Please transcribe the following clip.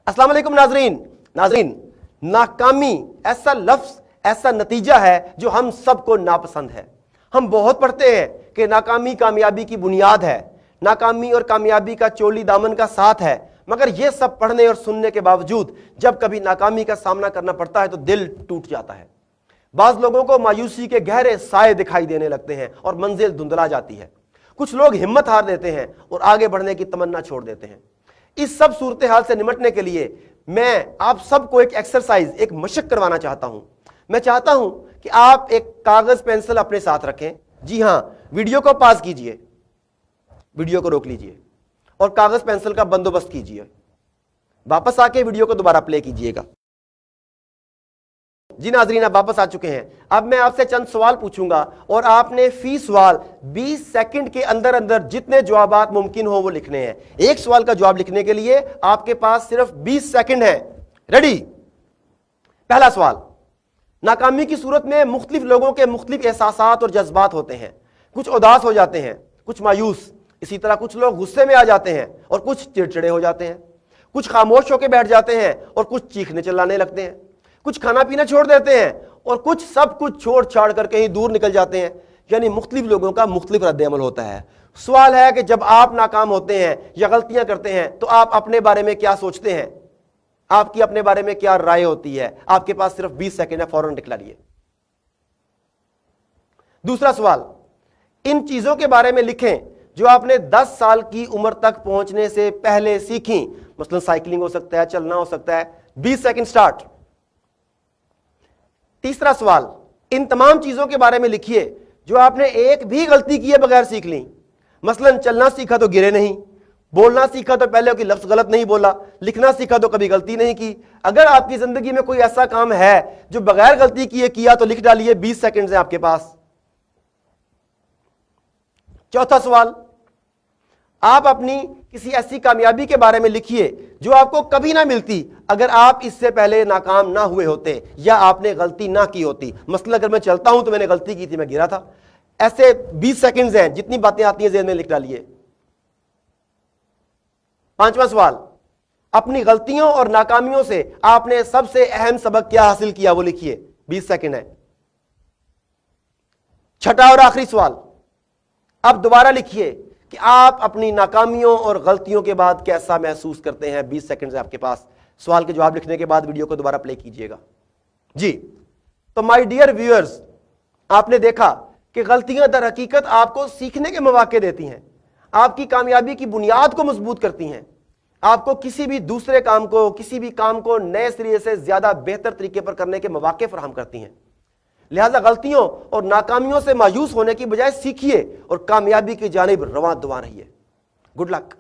अस्सलाम वालेकुम नाजरीन, नाकामी ऐसा लफ्ज, ऐसा नतीजा है जो हम सबको नापसंद है। हम बहुत पढ़ते हैं कि नाकामी कामयाबी की बुनियाद है, नाकामी और कामयाबी का चोली दामन का साथ है, मगर यह सब पढ़ने और सुनने के बावजूद जब कभी नाकामी का सामना करना पड़ता है तो दिल टूट जाता है। बाज लोगों को मायूसी के गहरे साए दिखाई देने लगते हैं और मंजिल धुंधला जाती है। कुछ लोग हिम्मत हार देते हैं और आगे बढ़ने की तमन्ना छोड़ देते हैं। इस सब सूरत हाल से निपटने के लिए मैं आप सबको एक एक्सरसाइज, एक मशक करवाना चाहता हूं। मैं चाहता हूं कि आप एक कागज पेंसिल अपने साथ रखें। जी हां, वीडियो को पॉज कीजिए, वीडियो को रोक लीजिए और कागज पेंसिल का बंदोबस्त कीजिए। वापस आके वीडियो को दोबारा प्ले कीजिएगा। जी नाजरीन, आप वापस आ चुके हैं। अब मैं आपसे चंद सवाल पूछूंगा और आपने फी सवाल 20 सेकंड के अंदर अंदर जितने जवाबात मुमकिन हो वो लिखने हैं। एक सवाल का जवाब लिखने के लिए आपके पास सिर्फ 20 सेकंड है। रेडी? पहला सवाल, नाकामी की सूरत में मुख्तलिफ लोगों के मुख्तलिफ एहसासात और जज्बात होते हैं। कुछ उदास हो जाते हैं, कुछ मायूस, इसी तरह कुछ लोग गुस्से में आ जाते हैं और कुछ चिड़चिड़े हो जाते हैं, कुछ खामोश होकर बैठ जाते हैं और कुछ चीखने चिल्लाने लगते हैं, कुछ खाना पीना छोड़ देते हैं और कुछ सब कुछ छोड़ छाड़ कर कहीं दूर निकल जाते हैं। यानी मुख्तलिफ लोगों का मुख्तलिफ रद्द-ए-अमल होता है। सवाल है कि जब आप नाकाम होते हैं या गलतियां करते हैं तो आप अपने बारे में क्या सोचते हैं? आपकी अपने बारे में क्या राय होती है? आपके पास सिर्फ 20 सेकंड है, फौरन निकलाइए। दूसरा सवाल, इन चीजों के बारे में लिखें जो आपने 10 साल की उम्र तक पहुंचने से पहले सीखी। मसलन साइकिलिंग हो सकता है, चलना हो सकता है। 20 सेकंड स्टार्ट। तीसरा सवाल, इन तमाम चीजों के बारे में लिखिए जो आपने एक भी गलती किए बगैर सीख ली। मसलन चलना सीखा तो गिरे नहीं, बोलना सीखा तो पहले कोई लफ्ज गलत नहीं बोला, लिखना सीखा तो कभी गलती नहीं की। अगर आपकी जिंदगी में कोई ऐसा काम है जो बगैर गलती किए किया तो लिख डालिए। 20 सेकंड है आपके पास। चौथा सवाल, आप अपनी किसी ऐसी कामयाबी के बारे में लिखिए जो आपको कभी ना मिलती अगर आप इससे पहले नाकाम ना हुए होते या आपने गलती ना की होती। मसलन अगर मैं चलता हूं तो मैंने गलती की थी, मैं गिरा था। ऐसे 20 सेकंड्स हैं, जितनी बातें आती हैं ज़हन में लिख डालिए। पांचवा सवाल, अपनी गलतियों और नाकामियों से आपने सबसे अहम सबक क्या हासिल किया वो लिखिए। 20 सेकंड है। छठा और आखिरी सवाल, अब दोबारा लिखिए कि आप अपनी नाकामियों और गलतियों के बाद कैसा महसूस करते हैं। 20 सेकंड है आपके पास। सवाल के जवाब लिखने के बाद वीडियो को दोबारा प्ले कीजिएगा। जी तो माय डियर व्यूअर्स, आपने देखा कि गलतियां दर हकीकत आपको सीखने के मौके देती हैं, आपकी कामयाबी की बुनियाद को मजबूत करती हैं, आपको किसी भी दूसरे काम को, किसी भी काम को नए सिरे से ज्यादा बेहतर तरीके पर करने के मौके फराहम करती हैं। लिहाजा गलतियों और नाकामियों से मायूस होने की बजाय सीखिए और कामयाबी की जानिब रवां दुआ रहिए। Good luck.